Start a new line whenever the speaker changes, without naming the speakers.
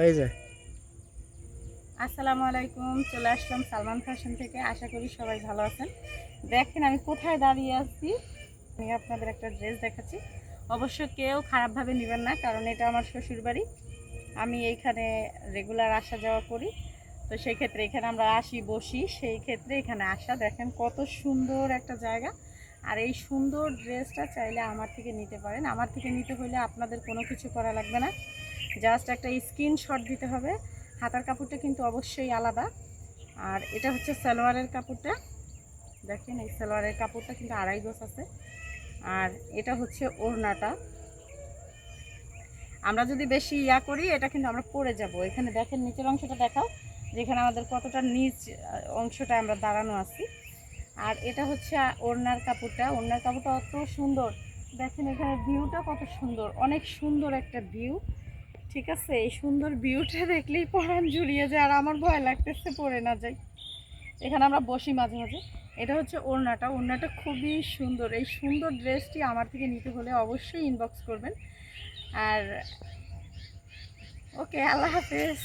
এই যে
আসসালামু আলাইকুম। চলে আসলাম সালমান ফ্যাশন থেকে। আশা করি সবাই ভালো আছেন। দেখেন আমি কোথায় দাঁড়িয়ে আছি। আমি আপনাদের একটা ড্রেস দেখাচ্ছি। অবশ্য কেউ খারাপভাবে নেবেন না, কারণ এটা আমার শ্বশুর বাড়ি। আমি এইখানে রেগুলার আসা যাওয়া করি, তো সেই ক্ষেত্রে এখানে আমরা আসি বসি, সেই ক্ষেত্রে এখানে আসা। দেখেন কত সুন্দর একটা জায়গা। আর এই সুন্দর ড্রেসটা চাইলে আমার থেকে নিতে পারেন। আমার থেকে নিতে হলে আপনাদের কোনো কিছু করা লাগবে না, জাস্ট একটা স্ক্রিনশট দিতে হবে। হাতার কাপড়টা কিন্তু অবশ্যই আলাদা। আর এটা হচ্ছে সালোয়ারের কাপড়টা। দেখেন এই সালোয়ারের কাপড়টা কিন্তু 2.5 গজ আছে। আর এটা হচ্ছে ওড়নাটা। আমরা যদি বেশি করি এটা কিন্তু আমরা পড়ে যাব। এখানে দেখেন নিচের অংশটা দেখাও, যেখানে আমাদের কতটা নিচ অংশটা আমরা দাঁড়ানো আছি। আর এটা হচ্ছে ওড়নার কাপড়টা। ওড়নার কাপড়টা অত সুন্দর। দেখেন এখানে ভিউটা কত সুন্দর, অনেক সুন্দর একটা ভিউ। ঠিক আছে, এই সুন্দর ভিউটা দেখলেই পরাণ জুড়িয়ে যায়। আর আমার ভয় লাগতেছে পড়ে না যাই। এখানে আমরা বসি মাঝে মাঝে। এটা হচ্ছে ওড়নাটা। ওড়নাটা খুবই সুন্দর। এই সুন্দর ড্রেসটি আমার থেকে নিতে হলে অবশ্যই ইনবক্স করবেন। আর ওকে, আল্লাহ হাফেজ।